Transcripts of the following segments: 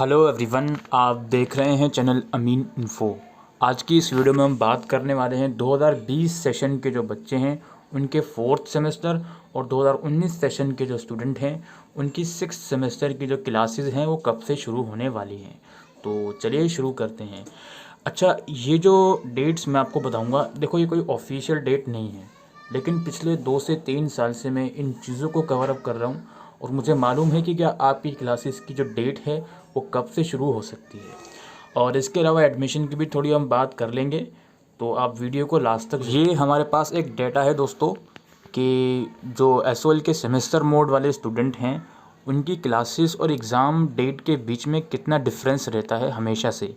Hello everyone, आप देख रहे हैं चैनल अमीन इन्फो। आज की इस वीडियो में हम बात करने वाले हैं 2020 सेशन के जो बच्चे हैं उनके फोर्थ सेमेस्टर और 2019 सेशन के जो स्टूडेंट हैं उनकी सिक्स सेमेस्टर की जो क्लासेस हैं वो कब से शुरू होने वाली हैं। तो चलिए शुरू करते हैं। अच्छा, ये जो डेट्स मैं आपको बताऊंगा, देखो ये कोई ऑफिशियल डेट नहीं है, लेकिन पिछले 2 से 3 साल से मैं इन चीज़ों को कवर अप कर रहा हूँ और मुझे मालूम है कि क्या आपकी क्लासेस की जो डेट है वो कब से शुरू हो सकती है। और इसके अलावा एडमिशन की भी थोड़ी हम बात कर लेंगे, तो आप वीडियो को लास्ट तक। ये हमारे पास एक डेटा है दोस्तों कि जो एसओएल के सेमेस्टर मोड वाले स्टूडेंट हैं उनकी क्लासेस और एग्ज़ाम डेट के बीच में कितना डिफरेंस रहता है हमेशा से।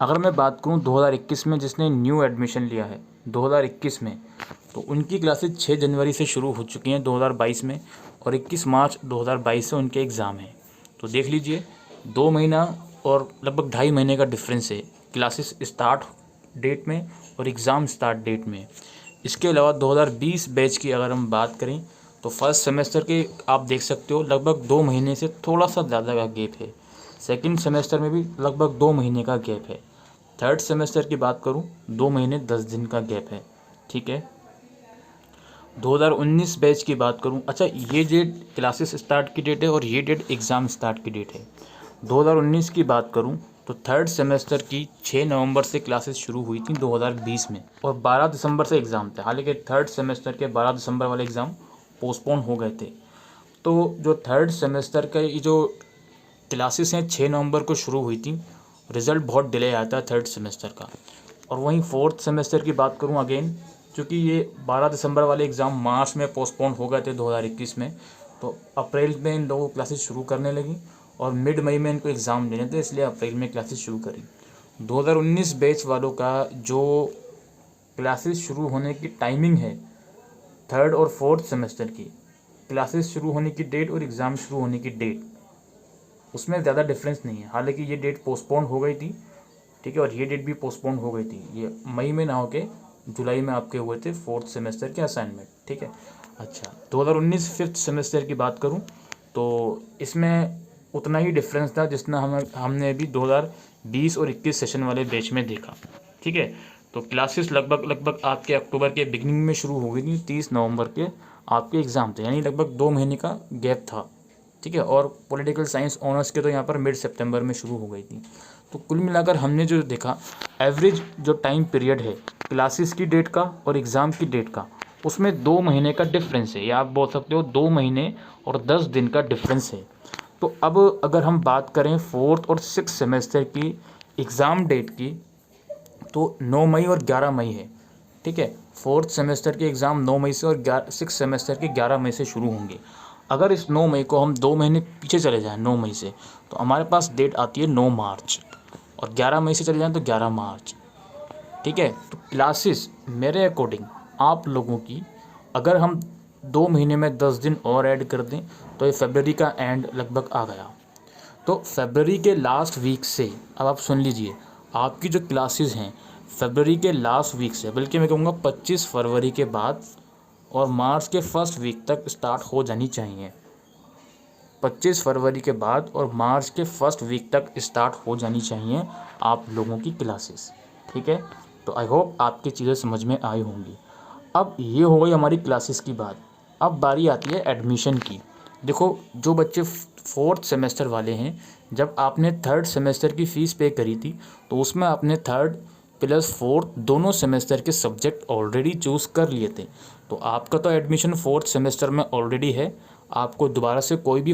अगर मैं बात करूं 2021 में जिसने न्यू एडमिशन लिया है 2021 में, तो उनकी क्लासेस 6 जनवरी से शुरू हो चुकी हैं 2022 में, और 21 मार्च 2022 से उनके एग्ज़ाम हैं। तो देख लीजिए 2 महीना और लगभग 2.5 महीने का डिफरेंस है क्लासेस स्टार्ट डेट में और एग्ज़ाम स्टार्ट डेट में। इसके अलावा 2020 बैच की अगर हम बात करें तो फर्स्ट सेमेस्टर के आप देख सकते हो लगभग 2 महीने से थोड़ा सा ज़्यादा का गैप है। सेकंड सेमेस्टर में भी लगभग 2 महीने का गैप है। थर्ड सेमेस्टर की बात करूं 2 महीने 10 दिन का गैप है। ठीक है, 2019 बैच की बात करूं, अच्छा ये डेट क्लासेस स्टार्ट की डेट है और ये डेट एग्ज़ाम स्टार्ट की डेट है। 2019 की बात करूं तो थर्ड सेमेस्टर की 6 नवंबर से क्लासेस शुरू हुई थी 2020 में, और 12 दिसंबर से एग्ज़ाम थे। हालांकि थर्ड सेमेस्टर के 12 दिसंबर वाले एग्ज़ाम पोस्टपोन हो गए थे। तो जो थर्ड सेमेस्टर का ये जो क्लासेस हैं 6 नवंबर को शुरू हुई थी, रिज़ल्ट बहुत डिले आया था थर्ड सेमेस्टर का। और वहीं फोर्थ सेमेस्टर की बात करूं अगेन, क्योंकि ये 12 दिसंबर वाले एग्ज़ाम मार्च में पोस्टपोन हो गए थे 2021 में, तो अप्रैल में इन लोगों को क्लासेस शुरू करने लगी और मिड मई में इनको एग्ज़ाम देने थे, इसलिए अप्रैल में क्लासेस शुरू करी। 2019 बैच वालों का जो क्लासेस शुरू होने की टाइमिंग है थर्ड और फोर्थ सेमेस्टर की, क्लासेस शुरू होने की डेट और एग्ज़ाम शुरू होने की डेट, उसमें ज़्यादा डिफरेंस नहीं है। हालांकि ये डेट पोस्टपोन हो गई थी, ठीक है, और ये डेट भी पोस्टपोन हो गई थी। ये मई में ना होके जुलाई में आपके हुए थे फोर्थ सेमेस्टर के असाइनमेंट। ठीक है, अच्छा 2019 फिफ्थ सेमेस्टर की बात करूं तो इसमें उतना ही डिफरेंस था जितना हमने अभी 2020 और 21 सेशन वाले बैच में देखा। ठीक है, तो क्लासेस लगभग आपके अक्टूबर के बिगनिंग में शुरू हो गई थी, 30 नवंबर के आपके एग्ज़ाम थे, यानी लगभग 2 महीने का गैप था। ठीक है, और पॉलिटिकल साइंस ऑनर्स के तो यहाँ पर मिड सितंबर में शुरू हो गई थी। तो कुल मिलाकर हमने जो देखा, एवरेज जो टाइम पीरियड है क्लासेस की डेट का और एग्ज़ाम की डेट का, उसमें 2 महीने का डिफरेंस है, या आप बोल सकते हो 2 महीने और 10 दिन का डिफरेंस है। तो अब अगर हम बात करें फोर्थ और सिक्स सेमेस्टर की एग्ज़ाम डेट की, तो 9 मई और 11 मई है। ठीक है, फोर्थ सेमेस्टर के एग्ज़ाम 9 मई से और सिक्स सेमेस्टर के 11 मई से शुरू होंगे। अगर इस 9 मई को हम 2 महीने पीछे चले जाएं 9 मई से, तो हमारे पास डेट आती है 9 मार्च, और 11 मई से चले जाएं तो 11 मार्च। ठीक है, तो क्लासेस मेरे अकॉर्डिंग आप लोगों की, अगर हम 2 महीने में 10 दिन और ऐड कर दें तो ये फरवरी का एंड लगभग आ गया। तो फरवरी के लास्ट वीक से, अब आप सुन लीजिए, आपकी जो क्लासेस हैं फरवरी के लास्ट वीक से, बल्कि मैं कहूँगा 25 फरवरी के बाद और मार्च के फर्स्ट वीक तक स्टार्ट हो जानी चाहिए। 25 फरवरी के बाद और मार्च के फर्स्ट वीक तक स्टार्ट हो जानी चाहिए आप लोगों की क्लासेस। ठीक है, तो आई होप आपकी चीज़ें समझ में आई होंगी। अब ये हो गई हमारी क्लासेस की बात। अब बारी आती है एडमिशन की। देखो, जो बच्चे फोर्थ सेमेस्टर वाले हैं, जब आपने थर्ड सेमेस्टर की फ़ीस पे करी थी तो उसमें आपने थर्ड प्लस फोर्थ दोनों सेमेस्टर के सब्जेक्ट ऑलरेडी चूज़ कर लिए थे, तो आपका तो एडमिशन फोर्थ सेमेस्टर में ऑलरेडी है। आपको दोबारा से कोई भी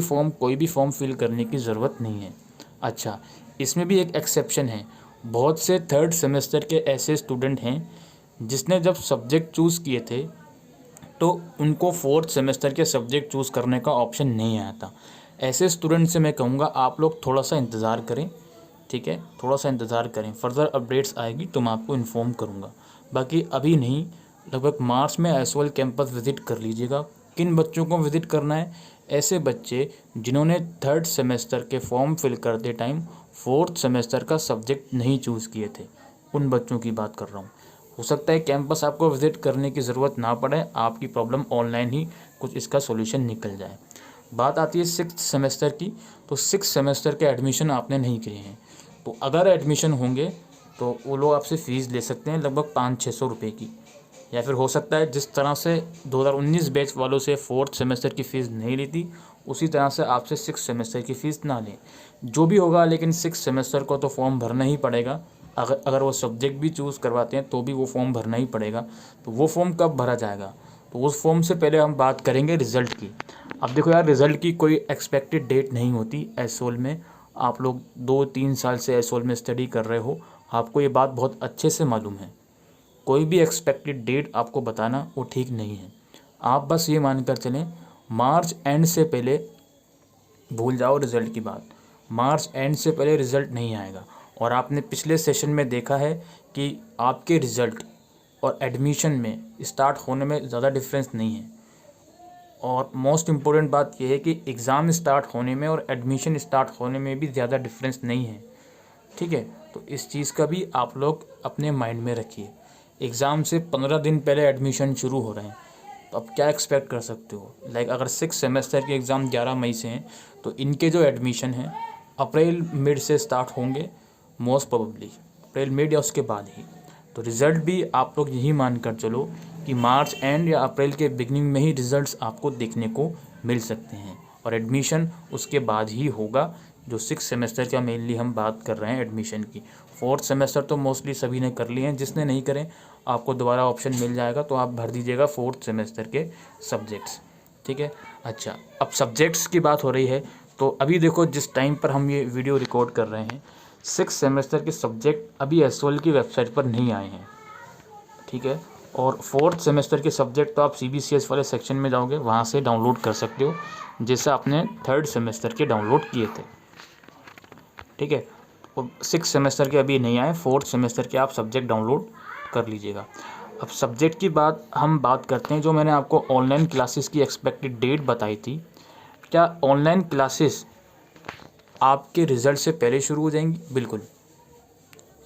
फॉर्म फिल करने की ज़रूरत नहीं है। अच्छा, इसमें भी एक एक्सेप्शन है। बहुत से थर्ड सेमेस्टर के ऐसे स्टूडेंट हैं जिसने जब सब्जेक्ट चूज़ किए थे तो उनको फोर्थ सेमेस्टर के सब्जेक्ट चूज़ करने का ऑप्शन नहीं आया था। ऐसे स्टूडेंट से मैं कहूँगा आप लोग थोड़ा सा इंतज़ार करें। ठीक है, थोड़ा सा इंतज़ार करें, फर्दर अपडेट्स आएगी तो मैं आपको इन्फॉर्म करूँगा। बाकी अभी नहीं, लगभग मार्च में एसओएल कैंपस विज़िट कर लीजिएगा। किन बच्चों को विज़िट करना है? ऐसे बच्चे जिन्होंने थर्ड सेमेस्टर के फॉर्म फिल करते टाइम फोर्थ सेमेस्टर का सब्जेक्ट नहीं चूज़ किए थे, उन बच्चों की बात कर रहा हूँ। हो सकता है कैंपस आपको विज़िट करने की ज़रूरत ना पड़े, आपकी प्रॉब्लम ऑनलाइन ही कुछ इसका सॉल्यूशन निकल जाए। बात आती है सिक्स्थ सेमेस्टर की, तो सिक्स सेमेस्टर के एडमिशन आपने नहीं किए हैं तो अगर एडमिशन होंगे तो वो लोग आपसे फ़ीस ले सकते हैं लगभग 500-600 रुपये की, या फिर हो सकता है जिस तरह से 2019 बैच वालों से फोर्थ सेमेस्टर की फ़ीस नहीं लेती उसी तरह से आपसे सिक्स सेमेस्टर की फ़ीस ना लें। जो भी होगा, लेकिन सिक्स सेमेस्टर को तो फॉर्म भरना ही पड़ेगा। अगर वो सब्जेक्ट भी चूज़ करवाते हैं तो भी वो फॉर्म भरना ही पड़ेगा। तो वो फॉर्म कब भरा जाएगा, तो उस फॉर्म से पहले हम बात करेंगे रिज़ल्ट की। अब देखो यार, रिज़ल्ट की कोई एक्सपेक्टेड डेट नहीं होती एसओल में। आप लोग 2-3 साल से एसओल में स्टडी कर रहे हो, आपको ये बात बहुत अच्छे से मालूम है। कोई भी एक्सपेक्टेड डेट आपको बताना वो ठीक नहीं है। आप बस ये मानकर चलें, मार्च एंड से पहले भूल जाओ रिज़ल्ट की बात। मार्च एंड से पहले रिज़ल्ट नहीं आएगा। और आपने पिछले सेशन में देखा है कि आपके रिज़ल्ट और एडमिशन में स्टार्ट होने में ज़्यादा डिफरेंस नहीं है। और मोस्ट इम्पोर्टेंट बात यह है कि एग्ज़ाम स्टार्ट होने में और एडमिशन स्टार्ट होने में भी ज़्यादा डिफरेंस नहीं है। ठीक है, तो इस चीज़ का भी आप लोग अपने माइंड में रखिए। एग्ज़ाम से 15 दिन पहले एडमिशन शुरू हो रहे हैं, तो अब क्या एक्सपेक्ट कर सकते हो। लाइक अगर सिक्स सेमेस्टर के एग्ज़ाम 11 मई से हैं तो इनके जो एडमिशन हैं अप्रैल मिड से स्टार्ट होंगे, मोस्ट प्रोबेबली अप्रैल मिड या उसके बाद ही। तो रिज़ल्ट भी आप लोग यही मान कर चलो कि मार्च एंड या अप्रैल के बिगनिंग में ही रिज़ल्ट्स आपको देखने को मिल सकते हैं, और एडमिशन उसके बाद ही होगा। जो सिक्स सेमेस्टर का मेनली हम बात कर रहे हैं एडमिशन की। फोर्थ सेमेस्टर तो मोस्टली सभी ने कर लिए हैं, जिसने नहीं करें आपको दोबारा ऑप्शन मिल जाएगा, तो आप भर दीजिएगा फोर्थ सेमेस्टर के सब्जेक्ट्स। ठीक है, अच्छा अब सब्जेक्ट्स की बात हो रही है, तो अभी देखो जिस टाइम पर हम ये वीडियो रिकॉर्ड कर रहे हैं, सिक्स सेमेस्टर के सब्जेक्ट अभी एसओएल की वेबसाइट पर नहीं आए हैं। ठीक है, और फोर्थ सेमेस्टर के सब्जेक्ट तो आप CBCS वाले सेक्शन में जाओगे, वहाँ से डाउनलोड कर सकते हो, जैसे आपने थर्ड सेमेस्टर के डाउनलोड किए थे। ठीक है, और सिक्स सेमेस्टर के अभी नहीं आए, फोर्थ सेमेस्टर के आप सब्जेक्ट डाउनलोड कर लीजिएगा। अब सब्जेक्ट की हम बात करते हैं। जो मैंने आपको ऑनलाइन क्लासेस की एक्सपेक्टेड डेट बताई थी, क्या ऑनलाइन क्लासेस आपके रिज़ल्ट से पहले शुरू हो जाएंगी? बिल्कुल,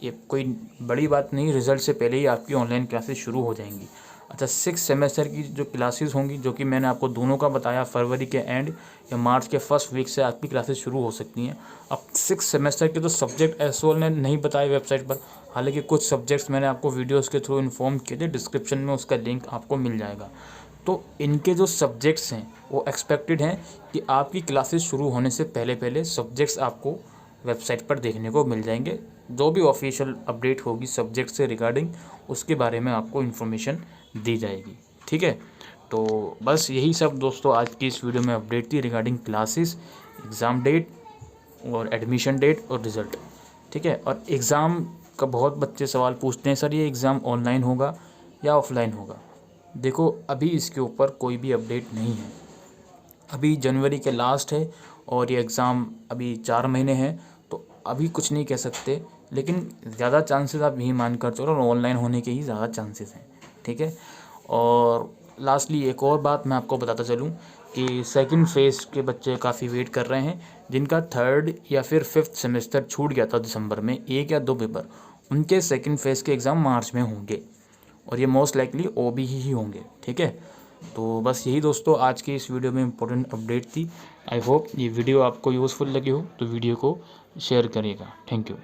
ये कोई बड़ी बात नहीं, रिज़ल्ट से पहले ही आपकी ऑनलाइन क्लासेस शुरू हो जाएंगी। अच्छा, सिक्स सेमेस्टर की जो क्लासेस होंगी, जो कि मैंने आपको दोनों का बताया, फरवरी के एंड या मार्च के फर्स्ट वीक से आपकी क्लासेस शुरू हो सकती हैं। अब सिक्स सेमेस्टर के तो सब्जेक्ट एसओएल ने नहीं बताए वेबसाइट पर, हालांकि कुछ सब्जेक्ट्स मैंने आपको वीडियोस के थ्रू इन्फॉर्म किए थे, डिस्क्रिप्शन में उसका लिंक आपको मिल जाएगा। तो इनके जो सब्जेक्ट्स हैं वो एक्सपेक्टेड हैं कि आपकी क्लासेस शुरू होने से पहले पहले सब्जेक्ट्स आपको वेबसाइट पर देखने को मिल जाएंगे। जो भी ऑफिशियल अपडेट होगी सब्जेक्ट से रिगार्डिंग, उसके बारे में आपको इन्फॉर्मेशन दी जाएगी। ठीक है, तो बस यही सब दोस्तों आज की इस वीडियो में अपडेट थी रिगार्डिंग क्लासेस, एग्ज़ाम डेट और एडमिशन डेट और रिज़ल्ट। ठीक है, और एग्ज़ाम का बहुत बच्चे सवाल पूछते हैं, सर ये एग्ज़ाम ऑनलाइन होगा या ऑफलाइन होगा। देखो अभी इसके ऊपर कोई भी अपडेट नहीं है। अभी जनवरी के लास्ट है और ये एग्ज़ाम अभी 4 महीने हैं, तो अभी कुछ नहीं कह सकते, लेकिन ज़्यादा चांसेस आप यही मान कर चलो ऑनलाइन होने के ही ज़्यादा चांसेस हैं। ठीक है, और लास्टली एक और बात मैं आपको बताता चलूँ कि सेकंड फेज़ के बच्चे काफ़ी वेट कर रहे हैं, जिनका थर्ड या फिर फिफ्थ सेमेस्टर छूट गया था दिसंबर में 1 या 2 पेपर, उनके सेकंड फेज़ के एग्ज़ाम मार्च में होंगे, और ये मोस्ट लाइकली OBE ही होंगे। ठीक है, तो बस यही दोस्तों आज की इस वीडियो में इम्पोर्टेंट अपडेट थी। आई होप ये वीडियो आपको यूज़फुल लगी हो, तो वीडियो को शेयर करिएगा। Thank you.